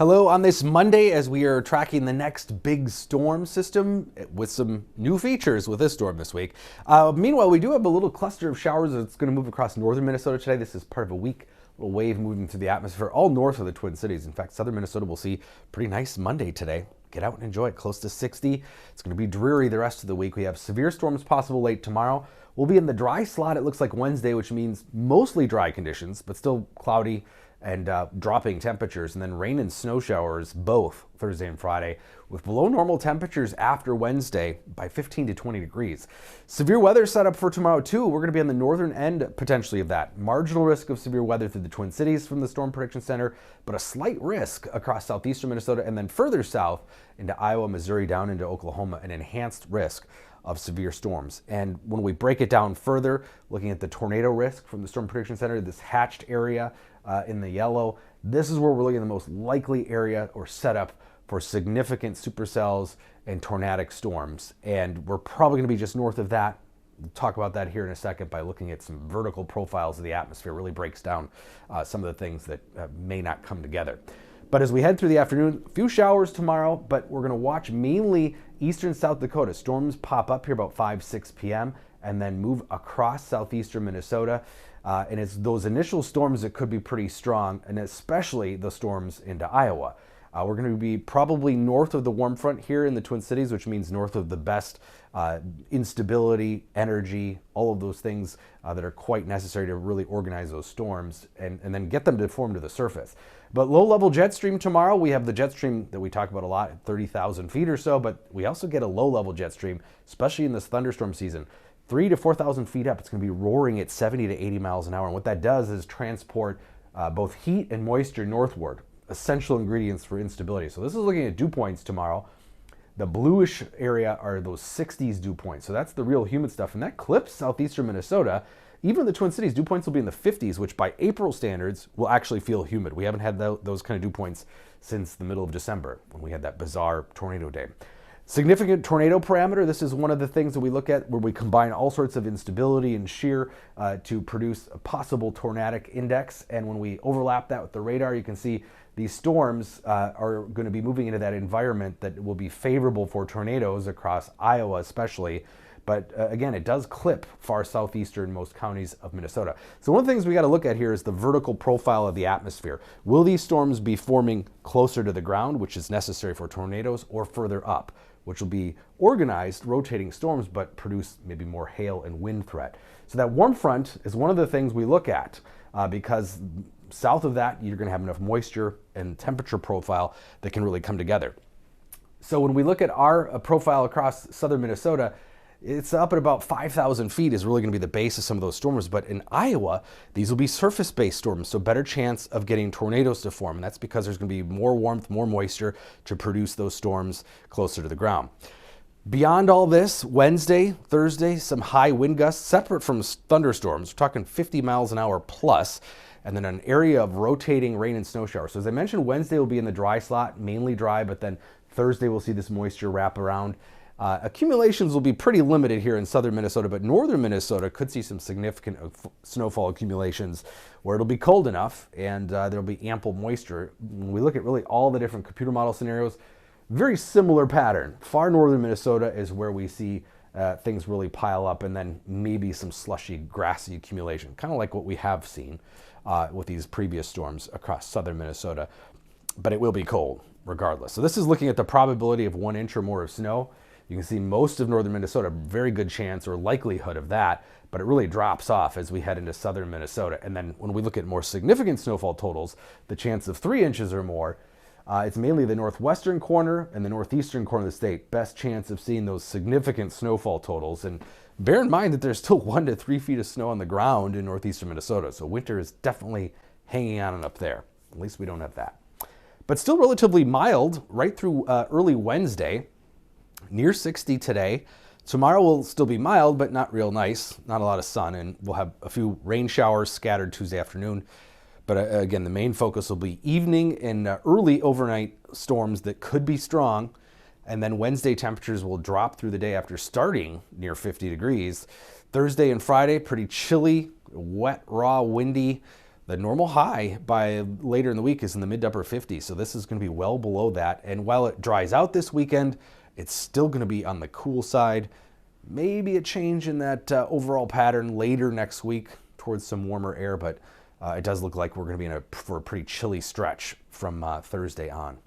Hello on this Monday as we are tracking the next big storm system with some new features with this storm this week. Meanwhile, we do have a little cluster of showers that's going to move across northern Minnesota today. This is part of a weak little wave moving through the atmosphere all north of the Twin Cities. In fact, southern Minnesota will see pretty nice Monday today. Get out and enjoy it, close to 60. It's going to be dreary the rest of the week. We have severe storms possible late tomorrow. We'll be in the dry slot, it looks like Wednesday, which means mostly dry conditions, but still cloudy and dropping temperatures, and then rain and snow showers both Thursday and Friday, with below normal temperatures after Wednesday by 15 to 20 degrees. Severe weather set up for tomorrow too. We're going to be on the northern end potentially of that. Marginal risk of severe weather through the Twin Cities from the Storm Prediction Center, but a slight risk across southeastern Minnesota and then further south into Iowa, Missouri, down into Oklahoma, an enhanced risk of severe storms. And when we break it down further, looking at the tornado risk from the Storm Prediction Center, this hatched area in the yellow, this is where we're looking at the most likely area or setup for significant supercells and tornadic storms. And we're probably going to be just north of that. We'll talk about that here in a second by looking at some vertical profiles of the atmosphere. It really breaks down some of the things that may not come together. But as we head through the afternoon, a few showers tomorrow, but we're going to watch mainly eastern South Dakota. Storms pop up here about 5-6 p.m. and then move across southeastern Minnesota. And it's those initial storms that could be pretty strong, and especially the storms into Iowa. We're going to be probably north of the warm front here in the Twin Cities, which means north of the best instability, energy, all of those things that are quite necessary to really organize those storms and then get them to form to the surface. But low-level jet stream tomorrow, we have the jet stream that we talk about a lot at 30,000 feet or so, but we also get a low-level jet stream, especially in this thunderstorm season. 3,000 to 4,000 feet up, it's going to be roaring at 70 to 80 miles an hour. And what that does is transport both heat and moisture northward, essential ingredients for instability. So this is looking at dew points tomorrow. The bluish area are those 60s dew points. So that's the real humid stuff. And that clips southeastern Minnesota. Even in the Twin Cities, dew points will be in the 50s, which by April standards will actually feel humid. We haven't had those kind of dew points since the middle of December when we had that bizarre tornado day. Significant tornado parameter. This is one of the things that we look at where we combine all sorts of instability and shear to produce a possible tornadic index. And when we overlap that with the radar, you can see these storms are going to be moving into that environment that will be favorable for tornadoes across Iowa especially. But again, it does clip far southeastern most counties of Minnesota. So one of the things we got to look at here is the vertical profile of the atmosphere. Will these storms be forming closer to the ground, which is necessary for tornadoes, or further up, which will be organized rotating storms but produce maybe more hail and wind threat? So that warm front is one of the things we look at because south of that, you're going to have enough moisture and temperature profile that can really come together. So when we look at our profile across southern Minnesota, it's up at about 5,000 feet is really going to be the base of some of those storms. But in Iowa, these will be surface-based storms, so better chance of getting tornadoes to form. And that's because there's going to be more warmth, more moisture to produce those storms closer to the ground. Beyond all this, Wednesday, Thursday, some high wind gusts separate from thunderstorms. We're talking 50 miles an hour plus, and then an area of rotating rain and snow showers. So as I mentioned, Wednesday will be in the dry slot, mainly dry, but then Thursday we'll see this moisture wrap around. Accumulations will be pretty limited here in southern Minnesota, but northern Minnesota could see some significant snowfall accumulations where it'll be cold enough and there'll be ample moisture. When we look at really all the different computer model scenarios, very similar pattern. Far northern Minnesota is where we see things really pile up, and then maybe some slushy, grassy accumulation, kind of like what we have seen with these previous storms across southern Minnesota. But it will be cold regardless. So this is looking at the probability of 1 inch or more of snow. You can see most of northern Minnesota, very good chance or likelihood of that, but it really drops off as we head into southern Minnesota. And then when we look at more significant snowfall totals, the chance of 3 inches or more, it's mainly the northwestern corner and the northeastern corner of the state. Best chance of seeing those significant snowfall totals. And bear in mind that there's still 1 to 3 feet of snow on the ground in northeastern Minnesota. So winter is definitely hanging on up there. At least we don't have that. But still relatively mild right through early Wednesday. Near 60 today. Tomorrow will still be mild, but not real nice. Not a lot of sun, and we'll have a few rain showers scattered Tuesday afternoon. But again, the main focus will be evening and early overnight storms that could be strong. And then Wednesday temperatures will drop through the day after starting near 50 degrees. Thursday and Friday, pretty chilly, wet, raw, windy. The normal high by later in the week is in the mid to upper 50s, so this is going to be well below that. And while it dries out this weekend, it's still going to be on the cool side. Maybe a change in that overall pattern later next week towards some warmer air, but it does look like we're going to be for a pretty chilly stretch from Thursday on.